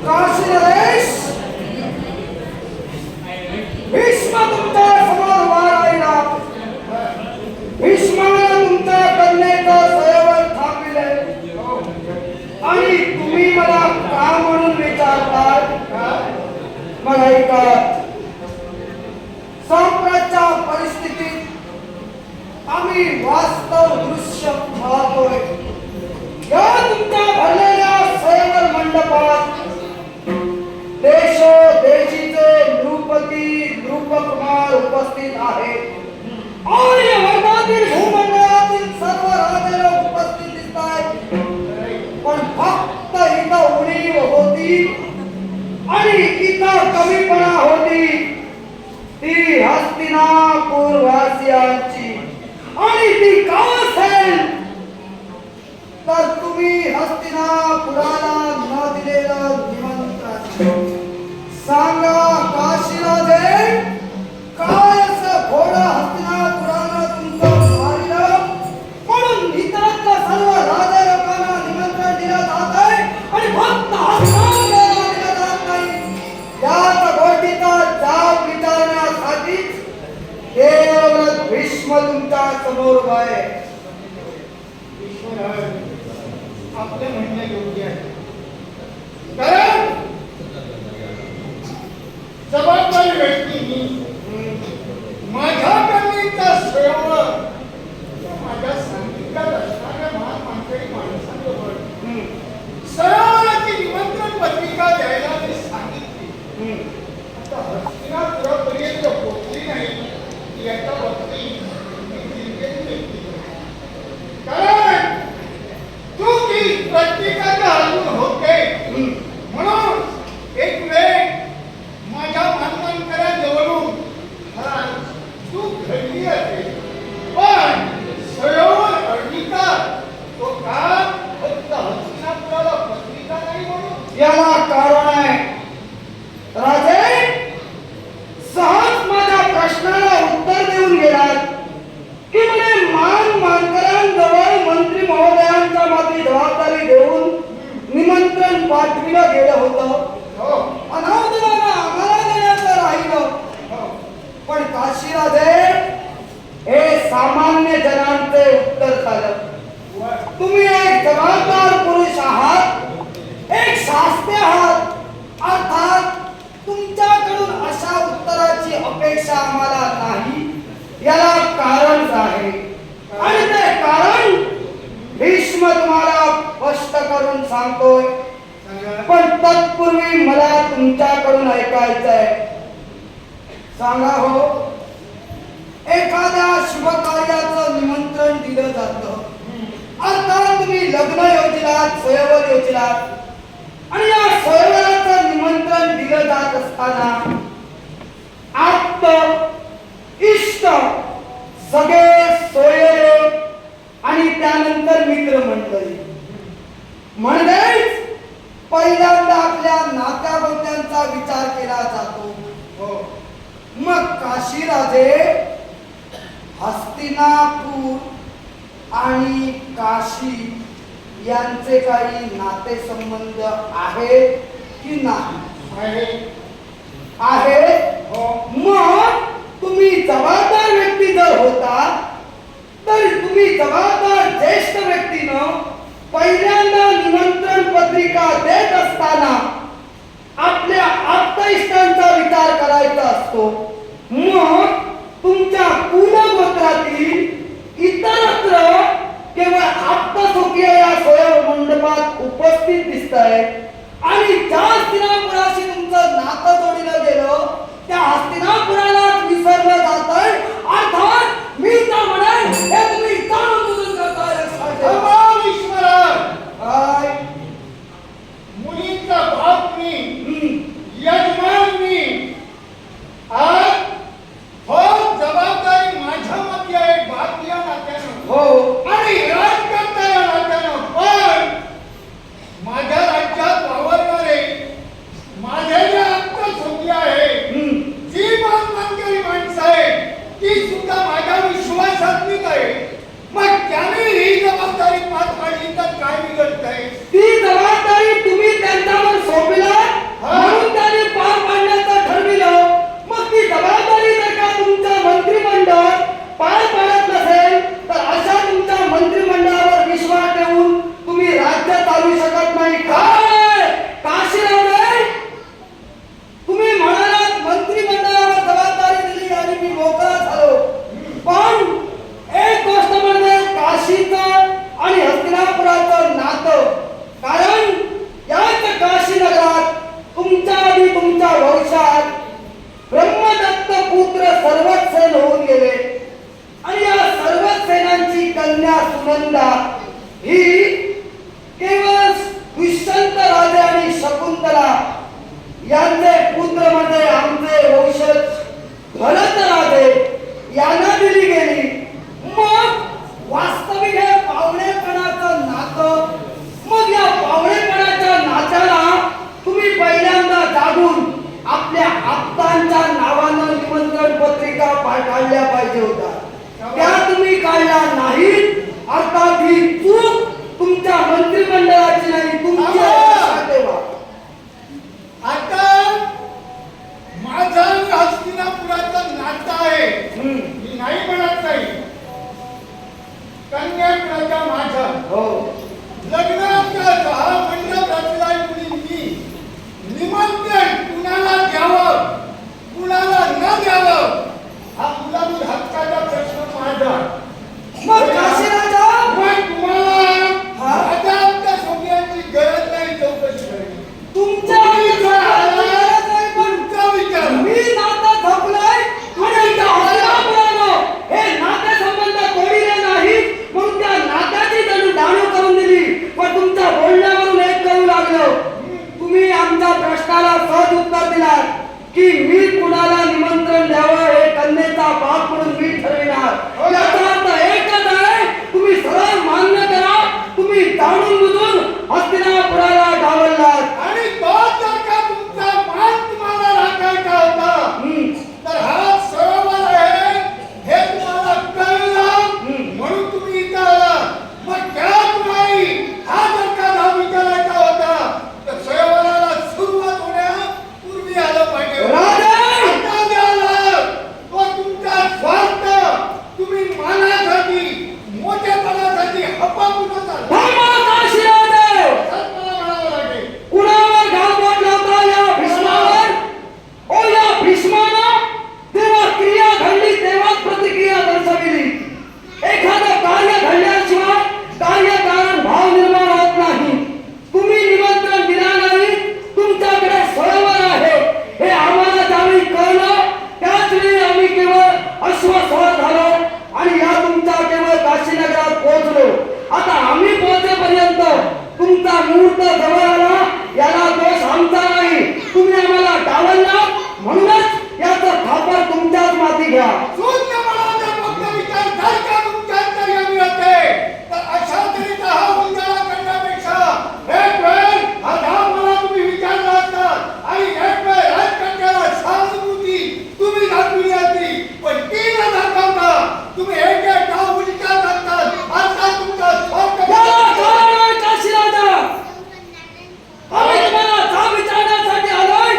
काशी नरेश भीष्म तुमच्या समोर उभा राहिला. भीष्माने तुमच्या कन्येचा स्वयंवर थांबविले आणि तुम्ही मला का म्हणून विचारतात? मग ऐका, संप्रच्या परिस्थितीत आम्ही वास्तव दृश्य पाहतोय. या तुमच्या भरलेल्या स्वयंवर मंडपात देशोदेशीचे नृपती नृपकुमार उपस्थित आहेत आणि वर्गातील भूमंडळातील सर्व राजे लोक उपस्थित दिसत आहेत. पण फक्त इथं उणीव होती आणि इथं कमीपणा होती ती हस्तिनापूर वासियांची. आणि ती का असेल तर तुम्ही हस्तिनापुराला न दिलेलं निमंत्रण. सांगा काशीराजे, काय असं घोडं हस्तिनापुरानं तुमचं मारलं म्हणून इतरातल्या सर्व राजा लोकांना निमंत्रण दिलं जात आहे आणि फक्त हस्तिनापुराला दिलं जात नाही? याच गोष्टीचा जाब विचारण्यासाठीच देवव्रत भीष्म तुमच्या समोर उभा आहे. आपले म्हणणे योग्य आहे, कारण जबाबदारी व्यक्ती मी. माझ्या कन्येचा स्वयंवर माझ्या सांगितल्यात असणाऱ्या महान माणसाची माणसांजवळ स्वयंवराची निमंत्रण पत्रिका द्यायला मी सांगितली. आता हस्तिनापुरापर्यंत पोहोचली नाही याच्या बाबतीत मी चिंतेत नाही. कारण तू ती प्रत्येकाच्या हातून होते म्हणून एक वेळ माझ्या मानकऱ्याजवळून तू घडली असेल. पण स्वयंवर अधिकार तो का फक्त हस्तिनापुराला पत्रिका नाही म्हणून? याला कारण आहे राजे. सहज माझ्या प्रश्नाला उत्तर देऊन गेलात की म्हणे मानकऱ्यांजवळ मंत्री महोदयांच्या मागे जबाबदारी देऊन निमंत्रण पाठविलं गेलं होतं. अनावधानानं आम्हाला देण्याचं राहिलं. पण काशीराजे, हे सामान्य जनांचे उत्तर झालं. तुम्ही एक जबाबदार पुरुष आहात, एक शास्त्री आहात, अर्थात तुमच्याकडून अशा उत्तराची अपेक्षा आम्हाला नाही. याला कारणच आहे आणि ते कारण भीष्म तुम्हाला स्पष्ट करून सांगतोय. पण तत्पूर्वी मला तुमच्याकडून ऐकायचंय. सांगा हो, एखाद्या शुभ कार्याचं निमंत्रण दिलं जातं. अर्थात तुम्ही लग्न योजलात, स्वयंवर योजलात आणि या स्वयंवराचं निमंत्रण दिलं जात असताना आप्त इष्ट सगळे सोयरे आणि त्यानंतर मित्रमंडळी म्हणजेच पहिल्यांदा आपल्या नात्यागोत्यांचा विचार केला जातो. मग काशीराजे, हस्तिनापूर आणि काशी यांचे काही नातेसंबंध आहेत की नाही? आहेत. मग तुम्ही जबाबदार व्यक्ती जर होता तर तुम्ही जबाबदार ज्येष्ठ व्यक्तीनं पहिल्यांदा निमंत्रण पत्रिका देत असताना आपल्या आप्तइष्टांचा विचार करायचा असतो. मग तुमच्या कुलगोत्रातील इतरत्र केवळ आप्तसुखीय या स्वयंमंडपात उपस्थित दिसतायत आणि ज्या हस्तिनापुराशी तुमचं नातं जोडलं गेलं त्या हस्तिनापुरालाच विसरलं जातंय. अर्थात मी तर म्हणेन हे तुम्ही जाणून करताय. काय मुलींचा बाप मी, यजमान मी, आज हो जबाबदारी माझ्या मध्ये आहे. बाप या नात्यानं हो आणि राजकर्ता या नात्यानं. पण माझ्या राज्यात वावरणारे माझे जे आप्तसुखी आहे, जी मानकरी माणसं आहे ती सुद्धा माझ्या विश्वासात्मिक आहे. स्वयंवराला बाप म्हणून मी ठरविणार. याचा अर्थ एकच आहे, तुम्ही सरळ मान्य करा, तुम्ही जाणून बुजून हस्तिनापुराला डावललात. आणि तो जर का तुमचा मान तुम्हाला राखायचा होता तर हा सरोवर आहे हे तुम्हाला कळलं म्हणून तुम्ही इथं आलात. मग त्याच वेळी हा जर का नाव विचारायचा होता तर सरोवराला सुरुवात होण्यापूर्वी आलं पाहिजे. राजा! आता जे आलात, तो तुमचा स्वार्थ, तुम्ही मानासाठी मोठेपणासाठी हप्पापुटत आलात. थांबा काशीराज! तर मला म्हणावं लागेल कुणावर घालवत लावता या भीष्मावर? ओ या भीष्मानं तेव्हा क्रिया घडली तेव्हाच प्रतिक्रिया दर्शविली. एखादं कार्य घडल्याशिवाय कार्य कारण भाव निर्माण होत नाही. तुम्ही निमंत्रण दिला नाही, तुमच्याकडे सरोवर आहे हे आम्हाला ज्यावेळी कळलं त्याच वेळी आम्ही केवळ अश्वसवार झालो आणि या तुमच्या केवळ काशीनगरात पोहोचलो. आता आम्ही पोहोचेपर्यंत तुमचा मुहूर्त जवळ आला, याला दोष आमचा नाही. तुम्ही आम्हाला डावलला म्हणूनच याचं खापर तुमच्याच माती घ्या. शून्य मनाचा फक्त विचार जर का तुमच्या अंतर्यामी होते तर अशा तऱ्हेचा हा उंजाळा करण्यापेक्षा एक वेळ हा धाव मला तुम्ही विचारला असतात आणि एक वेळ राजकन्याला सहानुभूती तुम्ही दाखवली असती. पण ती न दाखवता तुम्ही एक एक डाव उलटा करतात. आता तुमचा स्वार्थ याला कारण आहे काशीराजा. आम्ही तुम्हाला जा विचारण्यासाठी आलोय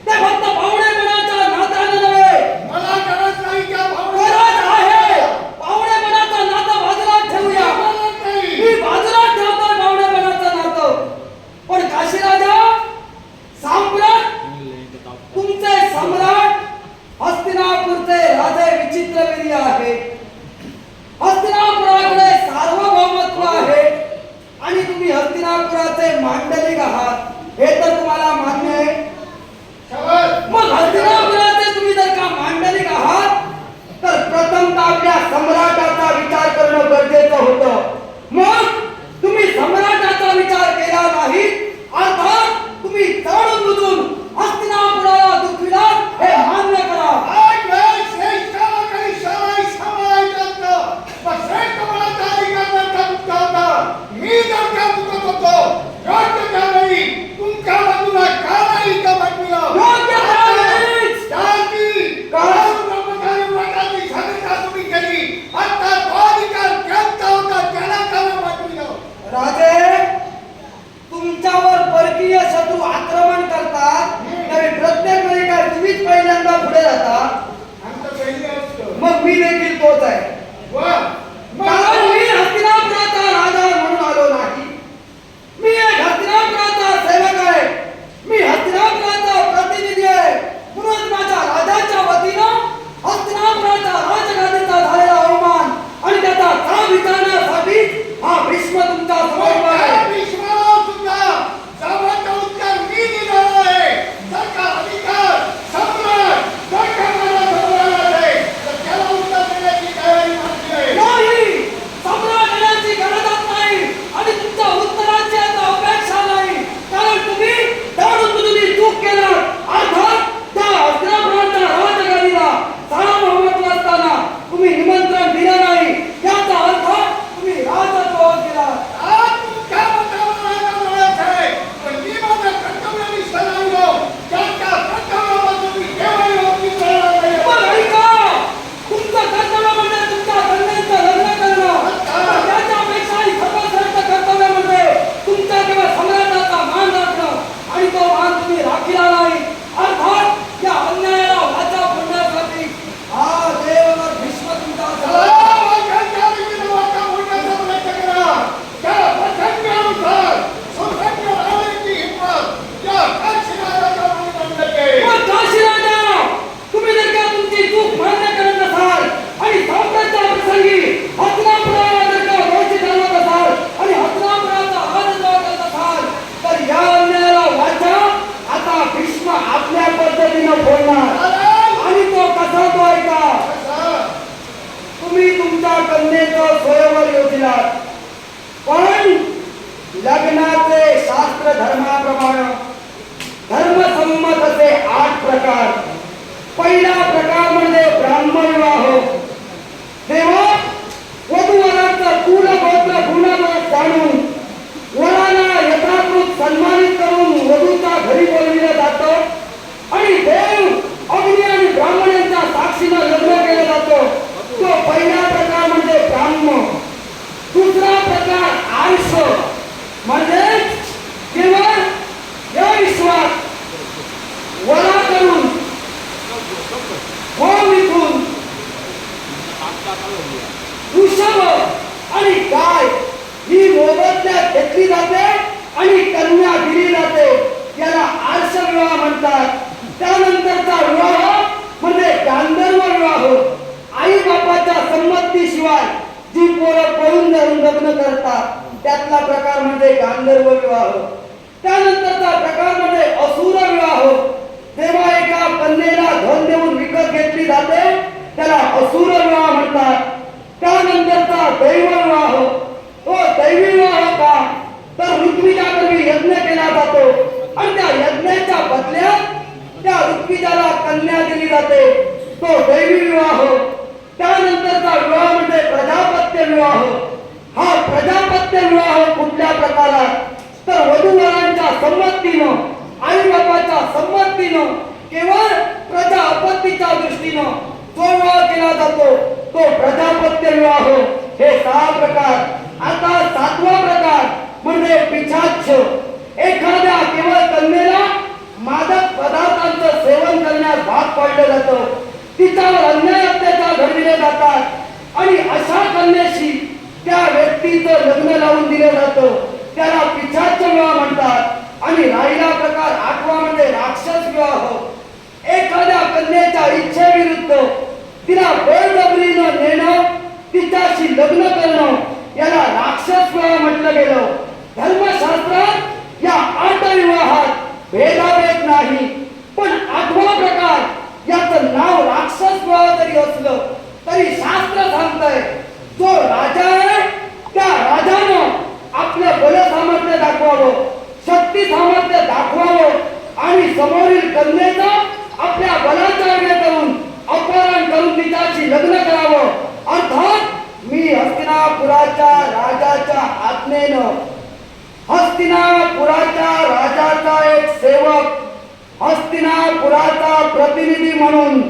ते फक्त पाहुणेपणाच्या नात्यानं नव्हे. मला गरज नाही त्या गरज आहे. पाहुणेपणाचं नातं बाजूला ठेवूया. मी बाजूला ठेवतोय पाहुणेपणाचं नातं. पण काशीराजा, सम्राट, तुमचे सम्राट हस्तिनापूरचे राजे विचित्रवीर्य आहे. हस्तिनापुराकडे सार्वभौमत्व आहे आणि तुम्ही हस्तिनापुराचे मांडलिक आहात हे तर तुम्हाला मान्य आहे. शाबास. मग हस्तिनापुराचे तुम्ही जर का मांडलिक आहात तर प्रथमतः आपल्या सम्राटाचा विचार करणं गरजेचं होतं. मग तुम्ही सम्राटाचा विचार केला नाही, अर्थात तुम्ही जाणून बुजून हस्तिनापुराला दुखविलात हे मान्य करा. आज वेळ श्रेष्ठाला काही शाळाही सांभाळायचं असतं. मग श्रेष्ठ मनाचा अधिकार जर का तुमचा होता, मी जर का चुकत होतो, योग्य त्यावेळी तुमच्या बाजूला का नाही इथं पाठविलं? योग्य त्यावेळीच! त्याची काळ ब्रह्मचारी व्रताची सांगितलं तुम्ही केली. आता तो अधिकार ज्यांचा होता त्याला का नाही पाठविलं? राजे, तुमच्यावर परकीय शत्रू आक्रमण करतात तरी प्रत्येक वेळी काय तुम्हीच पहिल्यांदा पुढे जाता? आमचं पहिलं असतं. मग मी देखील तोच आहे. वा. कारण मी हस्तिनापुराचा राजा म्हणून आलो नाही. मी एक हस्तिनापुराचा सेवक आहे. मी हस्तिनापुराचा प्रतिनिधी आहे. म्हणून माझ्या राजाच्या वतीनं हस्तिनापुराच्या राजगादीचा झालेला अवमान आणि त्याचा त्रास विचारण्यासाठी हा भीष्म तुमच्या समोर आहे. त्या भीष्माला सुद्धा जवळचा उत्तर मी दिलेला आहे. जर का अधिकार सम्राट जर का मला समोर आला असेल, तर त्याला उत्तर देण्याची तयारी माझी आहे. नाही, सम्राट येण्याची गरजच नाही आणि तुमच्या उत्तराची आता अपेक्षा नाही. कारण तुम्ही जाणून बुजून ही चूक केलात. अर्थात त्या हस्तिनापुराच्या राजगादीला सार्वभौमत्व असताना तुम्ही निमंत्रण दिलं नाही. याचा अर्थ तुम्ही राजद्रोह केला. आज तुमच्या मतावर माझा विरोध आहे, पण मी माझं कर्तव्य निष्ठ राहिलो. ज्यांच्या कर्तव्यापासून मी केव्हाही वंचित राहणार नाही. पण ऐका, तुमचं कर्तव्य म्हणजे तुमच्या कन्येचं लग्न करणं. पण त्याच्यापेक्षाही सर्वश्रेष्ठ कर्तव्य म्हणजे तुमच्या केवळ सम्राटाचा मान राखणं आणि तो मान तुम्ही राखीला नाही. अर्थात या अन्यायाला वाचा फोडण्यासाठी हा देववर भीष्म तुमचा चला, सल्ला. वाघांच्या रीतीनं वाटा फोडण्याचा प्रयत्न करा. त्या प्रसंगानुसार सुसज्ज राहण्याची हिंमत या काशीराजाच्या मनात आणली. मग काशीराजा, तुम्ही जर का तुमची चूक मान्य करत नसाल आणि साम्राज्याच्या प्रसंगी हस्तिनापुराला जर का दोषी ठरवत असाल आणि हस्तिनापुराचा राजद्रोह करत असाल तर या अन्यायाला वाचा आता भीष्म आपल्या पद्धतीनं फोडणार. आणि तो कसा तो ऐका. तुम्ही तुमच्या कन्येचं स्वयंवर योजिलात, पण लग्नाचे शास्त्र धर्माप्रमाणे धर्मसंमत असे 8 प्रकार. पहिला प्रकार म्हणजे ब्राह्मण विवाह. घेतली जाते आणि कन्या दिली जाते, याला आर्ष विवाह म्हणतात. त्यानंतरचा विवाह म्हणजे गांधर्व विवाह. आई बापाच्या संमतीशिवाय जी पोरं पळून जाऊन लग्न करतात त्यातला प्रकार म्हणजे गांधर्व विवाह. त्यानंतरचा प्रकार म्हणजे असुर विवाह. जेव्हा एका कन्येला धन देऊन विकत घेतली जाते त्याला असुर विवाह म्हणतात. त्यानंतरचा दैव विवाह. तो दैवी विवाह का, तर ऋत्विजाकडे यज्ञ केला जातो आणि त्या यज्ञाच्या बदल्यात त्या ऋत्विजाला कन्या दिली जाते, तो दैवी विवाह. त्यानंतरचा विवाह म्हणजे प्रजापत्य विवाह. हा प्रजापत्य विवाह कुठल्या प्रकारात, तर वधूवरांच्या संमतीनं, आई बापाच्या संमतीनं, केवळ प्रजा आपत्तीच्या दृष्टीनं जो विवाह केला जातो तो प्रजापत्य विवाह. हे 6 प्रकार. आता 7वा प्रकार म्हणजे पिशाच्च. एखाद्या केवळ कन्येला मादक पदार्थांचं सेवन करण्यास भाग पाडलं जातं, तिच्यावर अन्याय अत्याचार घडविले जातात आणि अशा कन्येशी त्या व्यक्तीचं लग्न लावून दिलं जातं, त्याला पिशाच्च विवाह म्हणतात. आणि राहिला प्रकार 8वा म्हणजे राक्षस विवाह. एखाद्या कन्येच्या इच्छेविरुद्ध तिला बळजबरीनं नेणं, तिच्याशी लग्न करणं, याला राक्षस विवाह म्हटलं गेलं. धर्मशास्त्रात या 8 विवाहात भेदाभेद नाही, पण 8वा प्रकार याचं नाव राक्षस विवाह जरी असलं तरी शास्त्र सांगतंय जो राजा आहे त्या राजानं आपलं बल सामर्थ्य दाखवावं, शक्ती सामर्थ्य दाखवावं आणि समोरील कन्येचं आपल्या बलाचा अर्थ करून अपहरण करून तिच्याशी लग्न करावं. अर्थात मी हस्तिनापुराच्या राजाच्या आज्ञेनं, हस्तिनापुराच्या राजाचा एक सेवक, हस्तिनापुराचा प्रतिनिधी म्हणून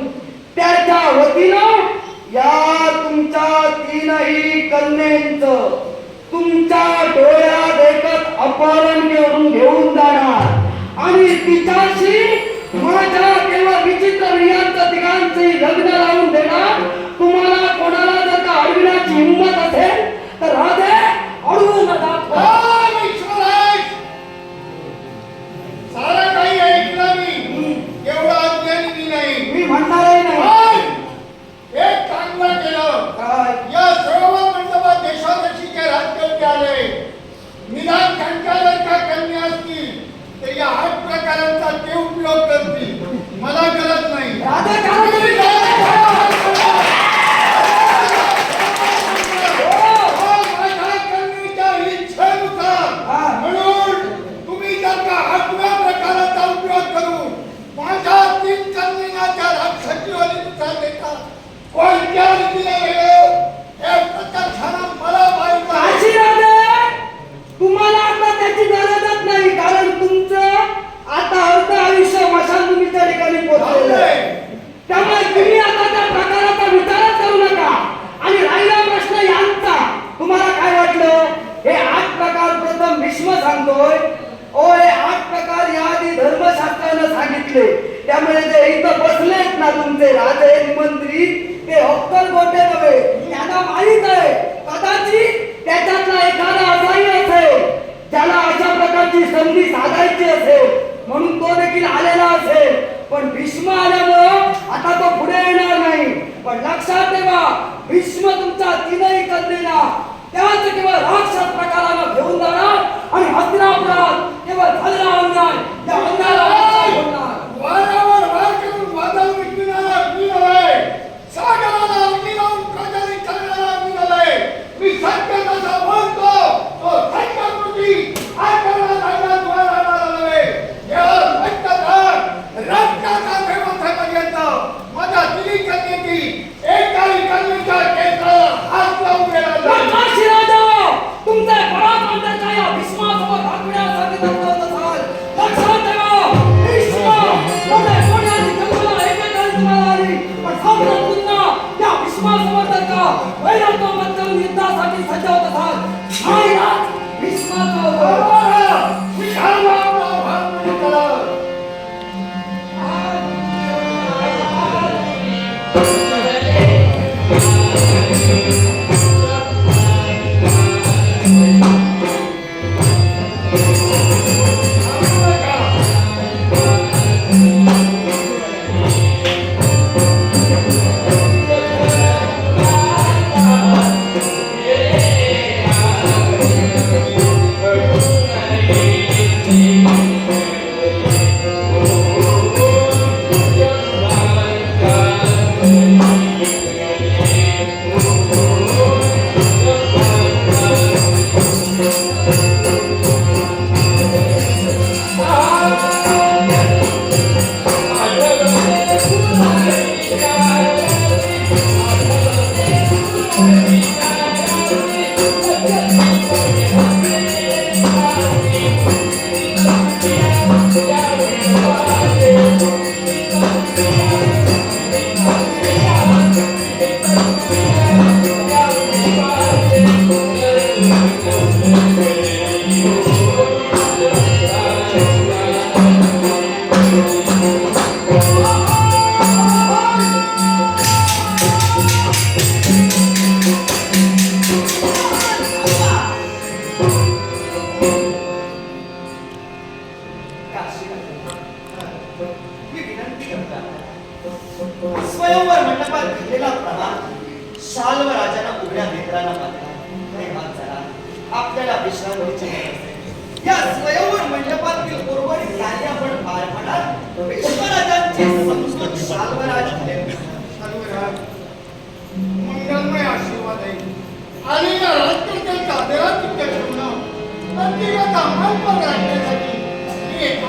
त्याच्या वतीनं या तुमच्या 3ही कन्यांचं तुमच्या डोळ्यात एकच अपहरण करून घेऊन जाणार आणि तिच्याशी माझ्या केवळ विचित्र वियांचं तिघांचंही लग्न लावून देणार. तुम्हाला कोणाला जर का अडविण्याची हिंमत असेल तर राधे अडवून दाखवा. सारा काही ऐकलं मी, एवढा अज्ञानी नाही. मी म्हणणारही नाही. एक चांगलं केलं. काय? या सरोवर मंडपात देशादेशीचे राजकर्ते आले. निदान त्यांच्या जर का कन्या असतील तर या 8 प्रकारांचा ते उपयोग करतील. मला गरज नाही. राधे काय माझ्या कन्येच्या इच्छेनुसार म्हणून तुम्ही जर का 8व्या प्रकाराचा उपयोग करून माझ्या 3 कन्यांच्या राक्षसी वलीनुसार देता कोणत्या रीतीने वेळ हे प्रत्यक्षानं मला माहित आहे. काशी राधे, तुम्हाला आता त्याची गरजच नाही, कारण तुमचं आता अर्ध आयुष्य मशानभूमीच्या ठिकाणी पोहोचलेलं आहे. त्यामुळे तुम्ही आता त्या प्रकाराचा विचारच करू नका. आणि राहिला प्रश्न यांचा, तुम्हाला काय वाटलं हे 8 प्रकार प्रथम भीष्म सांगतोय. ओ हे 8 प्रकार याआधी धर्मशास्त्रानं सांगितले. त्यामुळे जे इथं बसलेत ना तुमचे राजे मंत्री ते अक्कलकोटे नव्हे, त्यांना माहित आहे कदाचित त्याच्यातला एखादा असाही असेल ज्याला अशा प्रकारची संधी साधायची असेल म्हणून तो देखील आलेला असेल. पण भीष्म आल्यामुळं आता तो पुढे येणार नाही. पण लक्षात ठेवा, भीष्म तुमचा 3ही कन्येला त्याच केवळ राक्षस प्रकारानं घेऊन जाणार आणि हस्तिनापुरात केवळ झालेला अन्याय त्या अन्यायाला होणार. वारावर वार करून वादळ मिटविणारा अग्नी नव्हे, सागराला अग्नी लावून प्रजारी करणारा अग्नी नव्हे. मी सत्य जसा बोलतो तो सत्याकृती आचरणात आणण्याद्वारे राहणारा नव्हे. या सत्यधार रक्ताचा देवतापर्यंत माझ्या 3 कन्येची एकाही कन्येच्या केसाला हात लावून देणार नाही. काशी राजा, तुमचे पराक्रम त्याच्या या भीष्मासमोर दाखवण्यासाठी तत्पर असाल काशीला मी विनंती करतो स्वयंवर मंडपात घडलेला प्रहार शाल्व राजाला उघड्या नेत्राला पाहिला तेव्हा जरा आपल्याला विश्रांतीची गरज आहे. या स्वयंवर मंडपातील उर्वरित कार्य आपण पार पाडणार विश्वराजांचे संस्कृत शाल्वराज झाले. सर्वराज, मंगलमय आशीर्वाद आहे आणि या राजकर्त्यांच्या आदरात तुमच्या ठेवणं प्रत्येकाचा मान पण राखण्यासाठी मी एक